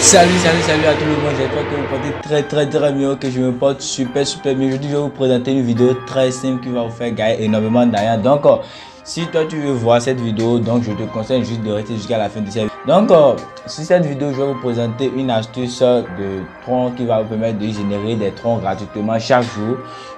Salut à tout le monde, j'espère que vous portez très bien, que je me porte super bien. Aujourd'hui je vais vous présenter une vidéo très simple qui va vous faire gagner énormément d'argent. Donc si toi tu veux voir cette vidéo, donc je te conseille juste de rester jusqu'à la fin de cette vidéo. Donc sur cette vidéo je vais vous présenter une astuce de tronc qui va vous permettre de générer des troncs gratuitement chaque jour,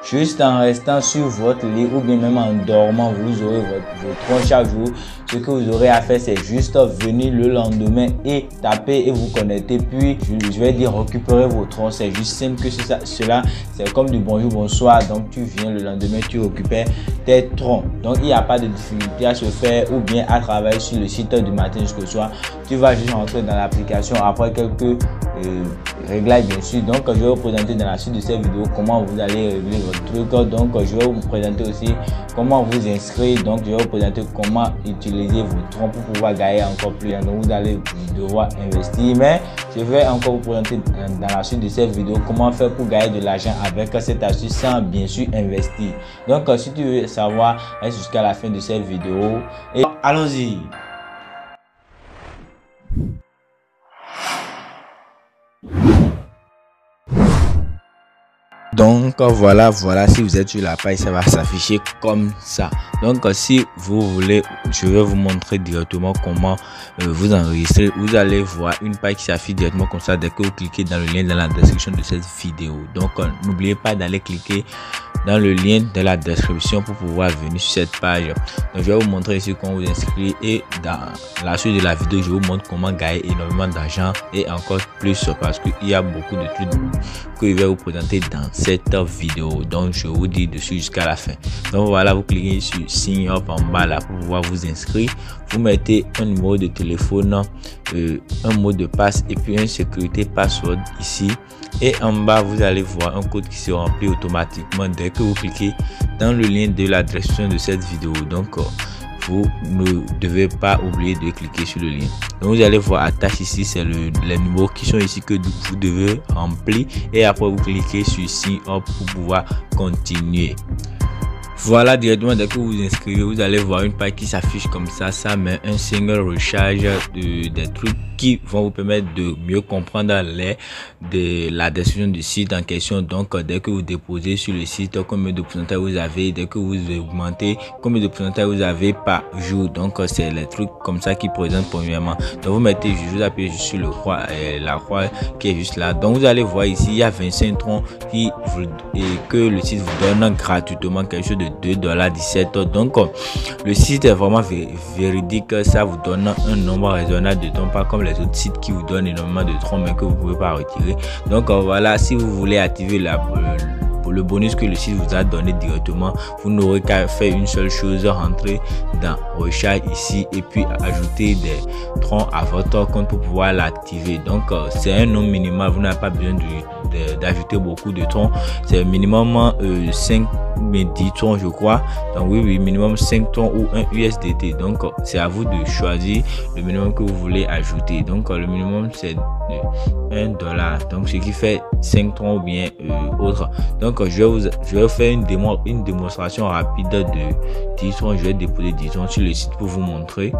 juste en restant sur votre lit ou bien même en dormant. Vous aurez vos troncs chaque jour. Ce que vous aurez à faire, c'est juste venir le lendemain et taper et vous connecter, puis je vais dire récupérer vos troncs. C'est juste simple que cela, c'est comme du bonjour bonsoir. Donc tu viens le lendemain, tu récupères tes troncs. Donc il n'y a pas de difficulté à se faire ou bien à travailler sur le site du matin jusqu'au soir. Tu vas juste rentrer dans l'application après quelques réglages bien sûr. Donc je vais vous présenter dans la suite de cette vidéo comment vous allez régler votre truc. Donc je vais vous présenter aussi comment vous inscrire. Donc je vais vous présenter comment utiliser vos troncs pour pouvoir gagner encore plus. Donc vous allez devoir investir, mais je vais encore vous présenter dans la suite de cette vidéo comment faire pour gagner de l'argent avec cette astuce sans bien sûr investir. Donc si tu veux savoir, reste jusqu'à la fin de cette vidéo et allons-y. Donc voilà, si vous êtes sur la page, ça va s'afficher comme ça. Donc si vous voulez, je vais vous montrer directement comment vous enregistrer. Vous allez voir une page qui s'affiche directement comme ça dès que vous cliquez dans le lien dans la description de cette vidéo. Donc n'oubliez pas d'aller cliquer dans le lien de la description pour pouvoir venir sur cette page. Donc je vais vous montrer ici comment vous inscrire, et dans la suite de la vidéo je vous montre comment gagner énormément d'argent et encore plus, parce qu'il y a beaucoup de trucs que je vais vous présenter dans cette vidéo. Donc je vous dis dessus jusqu'à la fin. Donc voilà, vous cliquez sur sign up en bas là pour pouvoir vous inscrire. Vous mettez un numéro de téléphone, un mot de passe et puis un sécurité password ici. Et en bas, vous allez voir un code qui se remplit automatiquement dès que vous cliquez dans le lien de la description de cette vidéo. Donc, vous ne devez pas oublier de cliquer sur le lien. Donc, vous allez voir attache ici, c'est les numéros qui sont ici que vous devez remplir. Et après, vous cliquez sur sign up pour pouvoir continuer. Voilà, directement dès que vous vous inscrivez, vous allez voir une page qui s'affiche comme ça. Ça met un single recharge des trucs qui vont vous permettre de mieux comprendre la description du site en question. Donc dès que vous déposez sur le site combien de pourcentage vous avez, dès que vous augmentez combien de pourcentage vous avez par jour. Donc c'est les trucs comme ça qui présentent premièrement. Donc vous mettez juste, vous appuyez sur le croix, la croix qui est juste là. Donc vous allez voir ici il y a 25 troncs et que le site vous donne gratuitement quelque chose de $2.17. Donc le site est vraiment véridique. Ça vous donne un nombre raisonnable de troncs, pas comme les autres sites qui vous donnent énormément de troncs mais que vous pouvez pas retirer. Donc voilà, si vous voulez activer le bonus que le site vous a donné directement, vous n'aurez qu'à faire une seule chose, rentrer dans recharge ici et puis ajouter des troncs à votre compte pour pouvoir l'activer. Donc c'est un nombre minimal, vous n'avez pas besoin d'ajouter beaucoup de troncs. C'est minimum 5 mais 10 troncs je crois. Donc oui, minimum 5 troncs ou un USDT. Donc c'est à vous de choisir le minimum que vous voulez ajouter. Donc le minimum c'est $1, donc ce qui fait 5 troncs ou bien autre. Donc je vais faire une démonstration rapide de 10 troncs. Je vais déposer 10 troncs sur le site pour vous montrer.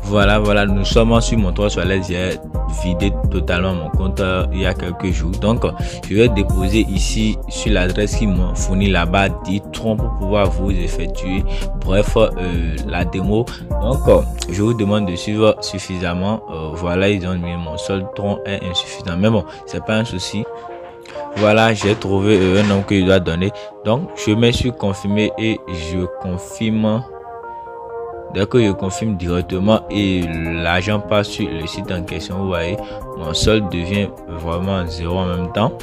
Voilà, nous sommes sur mon 3 sur l'aise. J'ai vidé totalement mon compte il y a quelques jours. Donc je vais déposer ici sur l'adresse qui m'a fourni là-bas 10 troncs pour pouvoir vous effectuer la démo. Donc je vous demande de suivre suffisamment. Voilà, ils ont mis mon seul tronc est insuffisant, mais bon, c'est pas un souci. Voilà, j'ai trouvé un nom que je dois donner. Donc je mets sur confirmer et je confirme. Dès que je confirme directement et l'argent passe sur le site en question, vous voyez, mon solde devient vraiment 0 en même temps.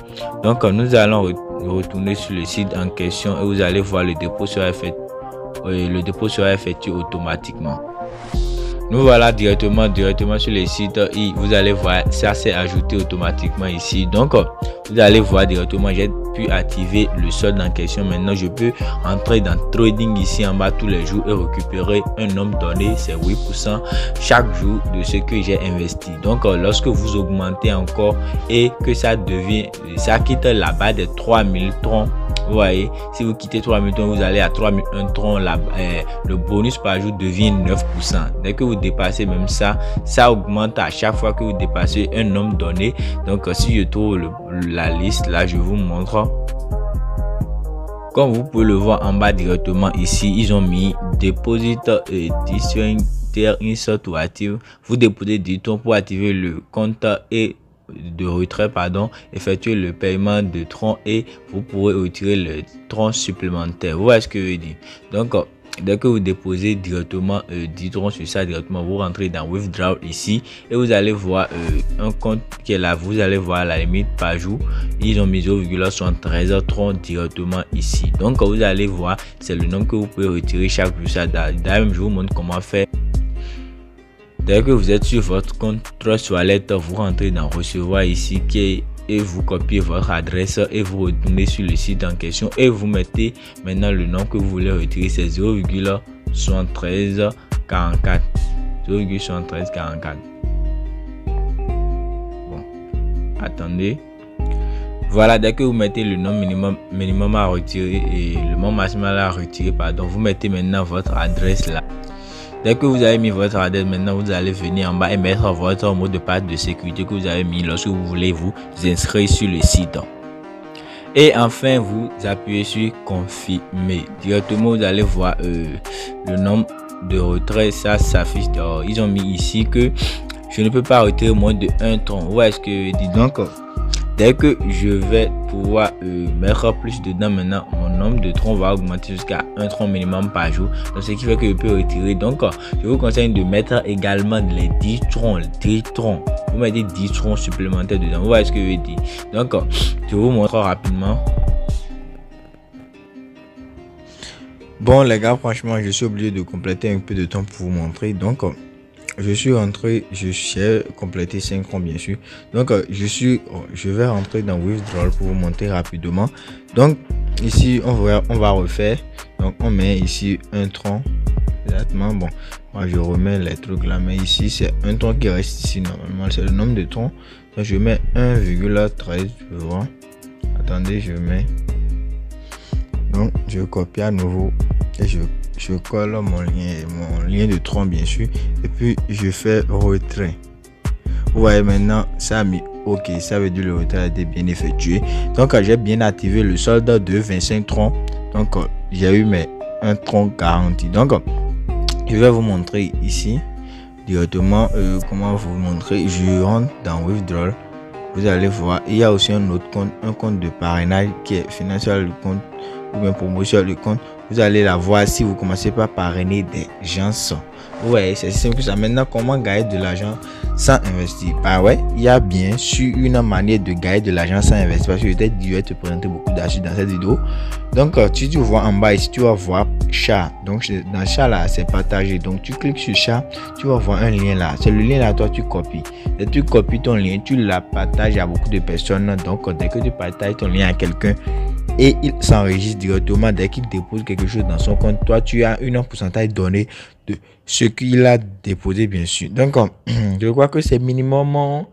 Donc nous allons retourner sur le site en question et vous allez voir le dépôt sera effectué automatiquement. Nous voilà directement sur le site et vous allez voir ça s'est ajouté automatiquement ici. Donc vous allez voir directement, j'ai pu activer le solde en question. Maintenant je peux entrer dans trading ici en bas tous les jours et récupérer un nombre donné, c'est 8% chaque jour de ce que j'ai investi. Donc lorsque vous augmentez encore et que ça quitte la barre des 3000 troncs Vous voyez, si vous quittez 3000 troncs, vous allez à 3001 troncs, le bonus par jour devient 9%. Dès que vous dépassez même ça, ça augmente à chaque fois que vous dépassez un nombre donné. Donc si je trouve la liste là, je vous montre. Comme vous pouvez le voir en bas directement ici, ils ont mis Deposit insert to active. Vous déposez 10 troncs pour activer le compte et de retrait, effectuer le paiement de troncs et vous pourrez retirer le tronc supplémentaire. Vous voyez ce que je veux dire? Donc dès que vous déposez directement 10 troncs sur ça, directement vous rentrez dans Withdraw ici et vous allez voir un compte qui est là. Vous allez voir la limite par jour, ils ont mis 0,73 troncs directement ici. Donc vous allez voir, c'est le nombre que vous pouvez retirer chaque jour. Ça d'ailleurs, je vous montre comment faire. Dès que vous êtes sur votre compte Trust Wallet, vous rentrez dans recevoir ici et vous copiez votre adresse et vous retournez sur le site en question et vous mettez maintenant le nom que vous voulez retirer, c'est 0,7344. 0,7344. Bon, attendez. Voilà, dès que vous mettez le nom minimum à retirer et le nom maximal à retirer, vous mettez maintenant votre adresse là. Dès que vous avez mis votre adresse, maintenant vous allez venir en bas et mettre votre mot de passe de sécurité que vous avez mis lorsque vous voulez vous inscrire sur le site. Et enfin, vous appuyez sur confirmer. Directement, vous allez voir le nombre de retraits, ça s'affiche. Ils ont mis ici que je ne peux pas retirer moins de 1 tronc. Où est-ce que je dis donc? Dès que je vais pouvoir mettre plus dedans, maintenant mon nombre de troncs va augmenter jusqu'à 1 tronc minimum par jour. Donc ce qui fait que je peux retirer. Donc je vous conseille de mettre également les 10 troncs. Vous mettez 10 troncs supplémentaires dedans. Vous voyez ce que je dis? Donc je vous montre rapidement. Bon les gars, franchement je suis obligé de compléter un peu de temps pour vous montrer. Donc je suis rentré, j'ai complété 5 troncs bien sûr. Donc je vais rentrer dans Withdraw pour vous montrer rapidement. Donc ici on va refaire. Donc on met ici un tronc exactement. Bon, moi je remets les trucs là, mais ici c'est un tronc qui reste ici. Normalement c'est le nombre de troncs. Donc je mets 1,13. je vois. Attendez, je mets. Donc je copie à nouveau et je colle mon lien de tronc bien sûr et puis je fais retrait. Vous voyez maintenant ça a mis OK, ça veut dire le retrait a été bien effectué. Donc j'ai bien activé le solde de 25 troncs. Donc j'ai eu mes 1 tronc garanti. Donc je vais vous montrer ici directement comment vous montrer. Je rentre dans Withdraw. Vous allez voir, il y a aussi un autre compte, un compte de parrainage qui est financier le compte ou bien promotion le compte. Vous allez la voir si vous commencez par parrainer des gens. Vous voyez, c'est simple que ça. Maintenant, comment gagner de l'argent sans investir? Ouais, il y a bien sûr une manière de gagner de l'argent sans investir. Parce que peut-être je vais te présenter beaucoup d'argent dans cette vidéo. Donc, tu vois en bas ici, tu vas voir chat. Donc, dans chat là, c'est partagé. Donc, tu cliques sur chat, tu vas voir un lien là. C'est le lien là, toi, tu copies. Et tu copies ton lien, tu la partages à beaucoup de personnes. Donc, dès que tu partages ton lien à quelqu'un, et il s'enregistre directement dès qu'il dépose quelque chose dans son compte, toi tu as un pourcentage donné de ce qu'il a déposé bien sûr. Donc je crois que c'est minimum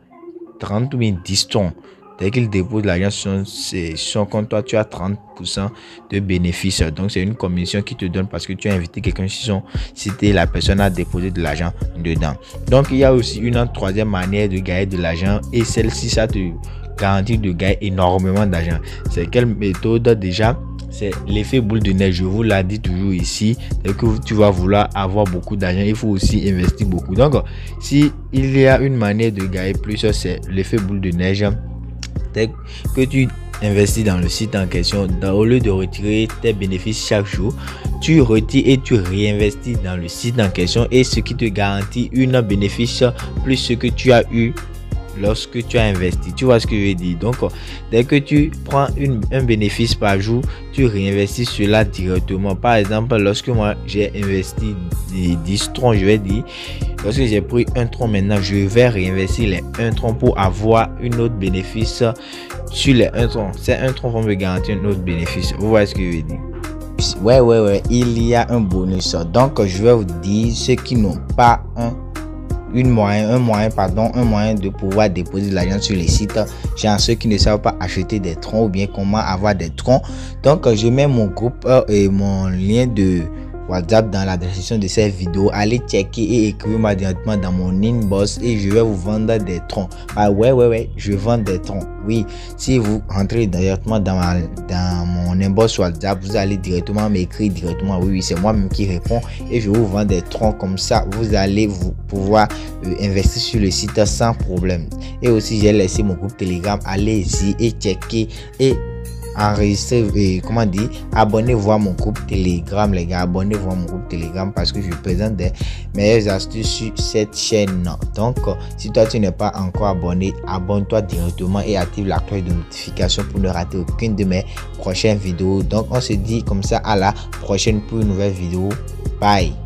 30 ou 10 tons. Dès qu'il dépose l'argent sur son compte, toi tu as 30% de bénéfices. Donc c'est une commission qui te donne parce que tu as invité quelqu'un si la personne a déposé de l'argent dedans. Donc il y a aussi une troisième manière de gagner de l'argent et celle-ci ça te garantie de gagner énormément d'argent. C'est quelle méthode? Déjà, c'est l'effet boule de neige. Je vous l'ai dit toujours ici. Dès que tu vas vouloir avoir beaucoup d'argent, il faut aussi investir beaucoup. Donc, si il y a une manière de gagner plus, c'est l'effet boule de neige. Dès que tu investis dans le site en question, au lieu de retirer tes bénéfices chaque jour, tu retires et tu réinvestis dans le site en question et ce qui te garantit un bénéfice plus ce que tu as eu lorsque tu as investi. Tu vois ce que je veux dire? Donc dès que tu prends un bénéfice par jour, tu réinvestis cela directement. Par exemple, lorsque moi j'ai investi 10 troncs, je vais dire, lorsque j'ai pris 1 tronc, maintenant je vais réinvestir les 1 tronc pour avoir une autre bénéfice sur les 1 tronc. C'est 1 tronc va me garantir un autre bénéfice. Vous voyez ce que je veux dire? Ouais, il y a un bonus. Donc je vais vous dire ceux qui n'ont pas un moyen de pouvoir déposer de l'argent sur les sites. Genre ceux qui ne savent pas acheter des troncs ou bien comment avoir des troncs. Donc je mets mon groupe et mon lien de WhatsApp dans la description de cette vidéo. Allez checker et écrivez-moi directement dans mon inbox et je vais vous vendre des troncs. Ah ouais, je vends des troncs. Oui, si vous rentrez directement dans mon inbox WhatsApp, vous allez directement m'écrire directement. Oui, c'est moi-même qui réponds et je vous vends des troncs comme ça. Vous allez pouvoir investir sur le site sans problème. Et aussi, j'ai laissé mon groupe Telegram. Allez-y et checker et enregistrer, abonnez-vous à mon groupe Telegram, les gars. Abonnez-vous à mon groupe Telegram parce que je présente des meilleures astuces sur cette chaîne. Donc si toi tu n'es pas encore abonné, abonne-toi directement et active la cloche de notification pour ne rater aucune de mes prochaines vidéos. Donc on se dit comme ça à la prochaine pour une nouvelle vidéo. Bye.